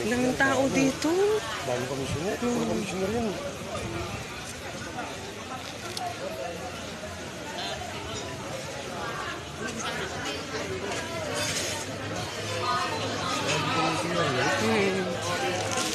Ilang tao dito. Dami komisyoner. Puro komisyoner yun.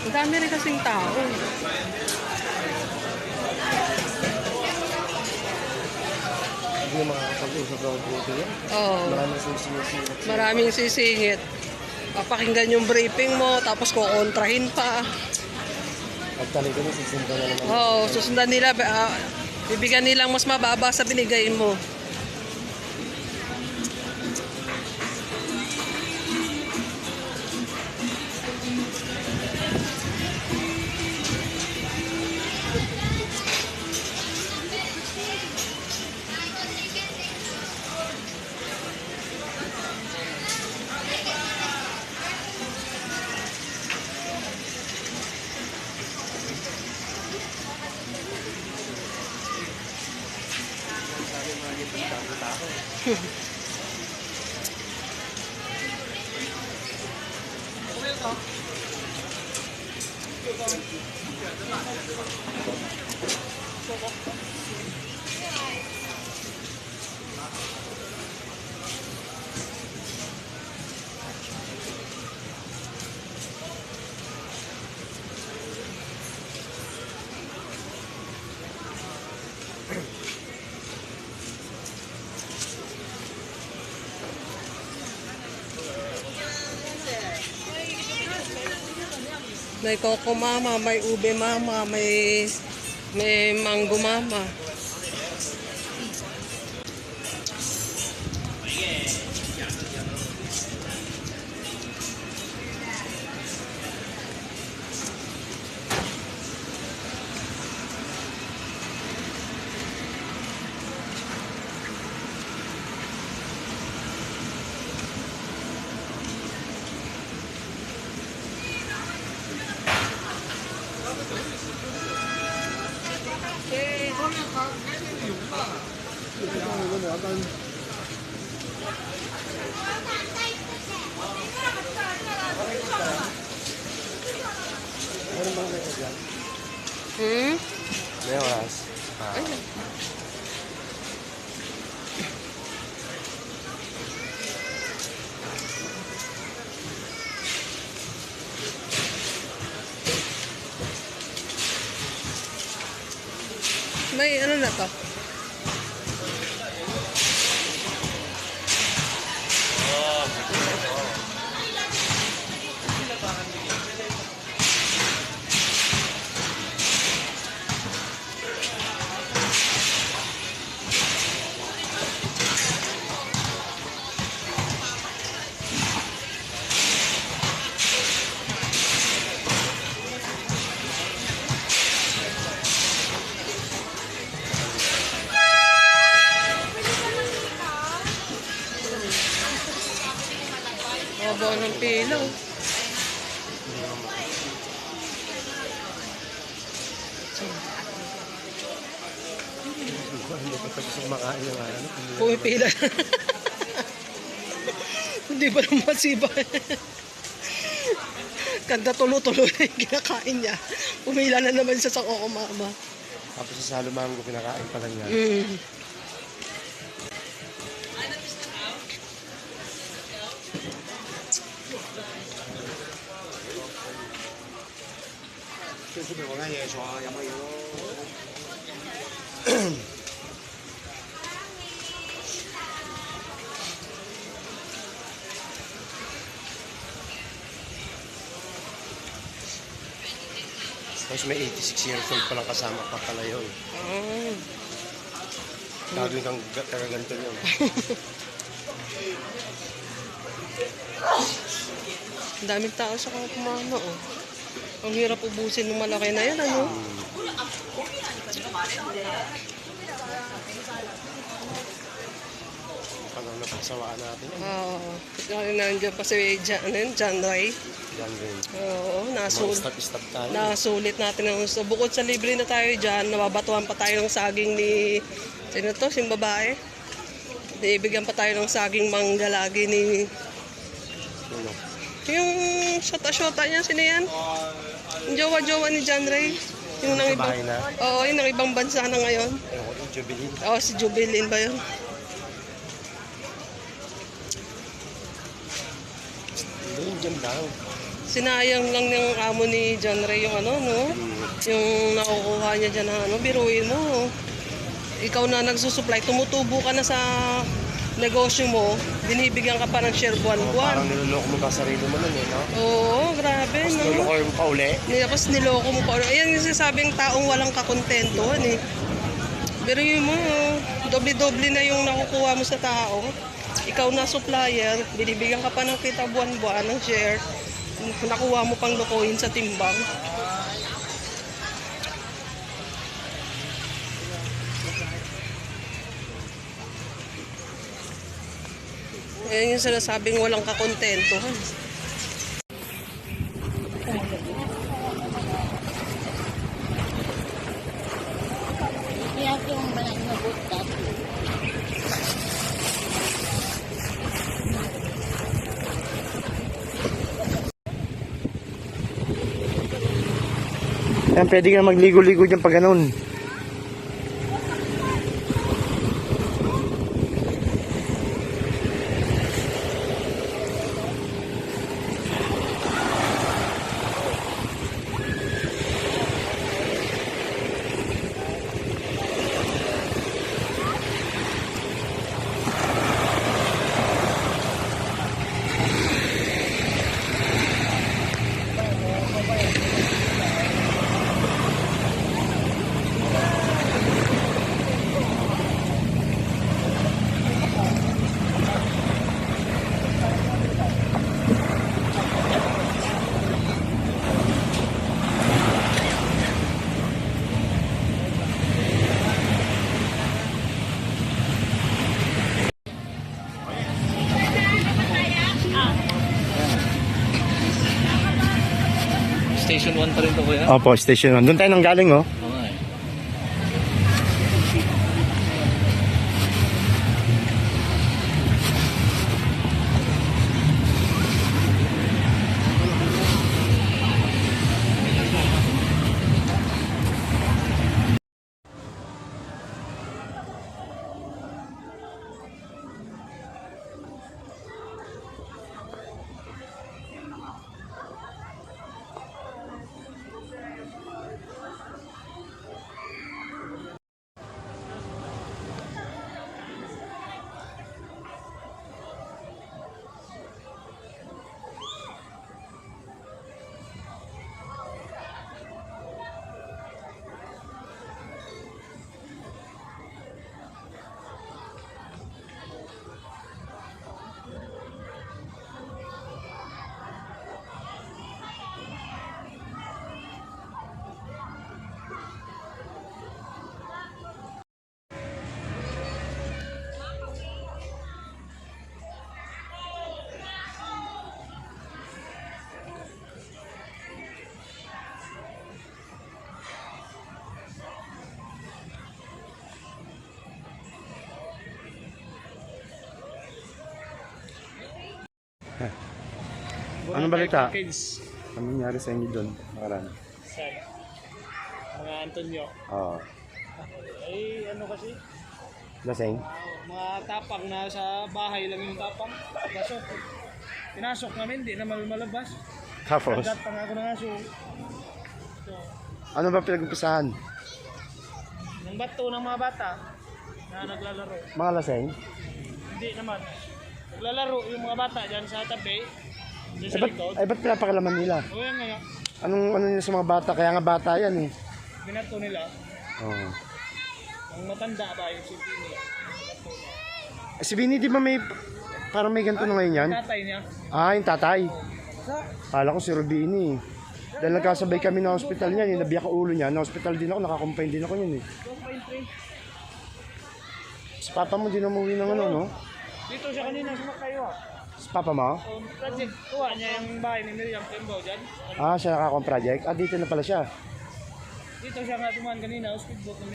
Ang dami rin kasing tao. Hindi na makakapag-usap ng buto yan. Oo. Maraming sisingit. Maraming sisingit. Papakinggan yung briefing mo, tapos kukontrahin pa. Pagtalik ko na, susundan na naman. Oo, susundan nila. Bibigyan nilang mas mababa sa binigay mo. May coco mama, may ube mama, may mango mama. Meron bang may dyan? May oras. May ano na to? Haba ng pila. Hindi pa tapos kumakain ng ano. Pumipila. Hindi ba naman masiba? Kanda tulo-tulo na yung kinakain niya. Pumila na naman siya sa coco mama. Tapos sa salumanggo, pinakain pa lang yan. Tapos may 86 years old palang kasama pa pala yun. Gagawin kang kagaganto yun. Ang daming tao sa coco mama, oh. Ang hirap ubusin ng malaki na yan, ano? Parang napagsawaan natin yan. Oo. Nandiyan pa si John Ray. Yan rin. Oo, Mga stop tayo. nasulit natin ang gusto. Bukod sa libre na tayo dyan, nababatuhan pa tayo ng saging ni... Sino to? Sing babae? Ibigyan pa tayo ng saging mangga lagi ni... Sino? Yung shota-shota niya, sino yan? Yung jowa-jowa ni John Ray. Yung nang Sa ibang, bahay na. oo, yung nang ibang bansa na ngayon. Ewan ko, yung Jubilee. Oo, si Jubilin ba yun? Hindi, yung dyan lang. Sinayang lang ng amo ni John Ray yung ano, no? Yung nakukuha niya dyan na ano, biruin mo. Ikaw na nagsusupply, tumutubo ka na sa negosyo mo, binibigyan ka pa ng share buwan-buwan. Parang niloloko mo pa sarili mo nun eh, no? Oo, grabe, Tapos no? niloloko mo pa uli. Tapos niloko mo pa. Ayan yung sasabing taong walang kakontentuhan eh. Pero yun mo, doble-doble na yung nakukuha mo sa tao. Ikaw na supplier, binibigyan ka pa ng kita buwan-buwan ng share. Nakuha mo pang lukuhin sa timbang. Ayan yung sinasabing walang kakontentuhan. Kaya yung balang na butas. Yan, pwede ka magligo-ligo dyan pag ganun. Station 1 pa rin to, kuya? Opo, station 1. Doon tayo nang galing, oh. Oo nga eh. Anong balita? Kids. Anong nangyari sa inyo doon? Nakaraan. Sa mga Antonio. Oo. Ay, ano kasi? Lasing? Mga tapang na sa bahay lang yung tapang. Pasok. Pinasok namin, di naman malabas. Tapos? Agad pa nga ako ng aso. So, Ano ba pinag-umpisahan? yung bato ng mga bata na naglalaro. Mga lasing? Hindi naman. Naglalaro yung mga bata dyan sa tabi. Dyan sa likod. Ba't pinapakalaman nila? O yan nga, Ano nila sa mga bata? Kaya nga bata yan eh. binato nila. Oo. Ang matanda ba yung silbi niya? Si Vinny, di ba may... Parang may ganito na ngayon yan? Tatay niya. Ah, yung tatay. Kala ko si Rubini. Dahil nagkasabay kami na hospital niya, nabiyak ang ulo niya. Na hospital din ako, nakakumpain din ako yun eh. Si Papa mo din umuwi ng ano, no? Dito siya kanina sumakay ah. Si Papa mo? On project, kuha niya yung bahay ni Miriam Tembo dyan. Ah, siya nakakong project. Ah, dito na pala siya. Dito siya nga dumaan kanina, speedboat na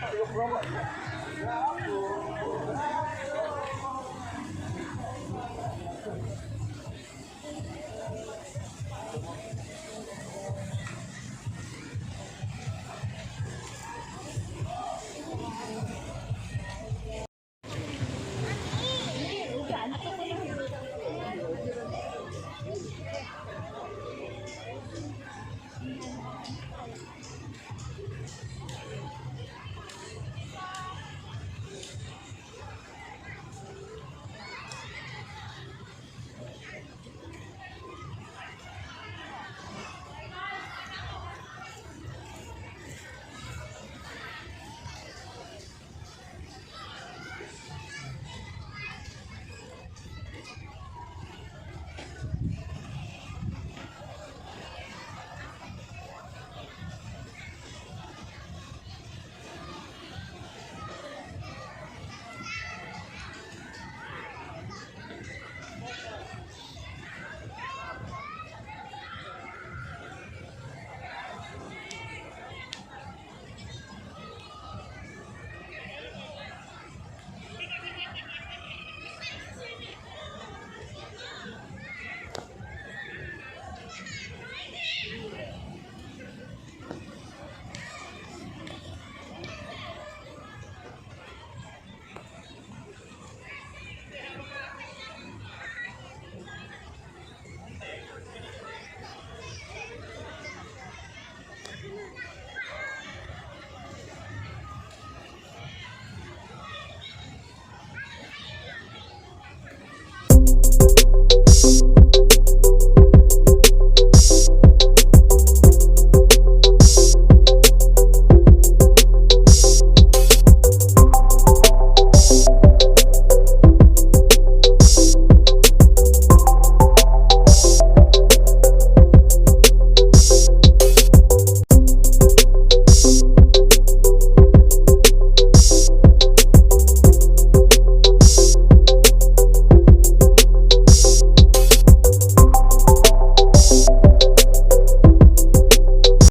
Ayok naman.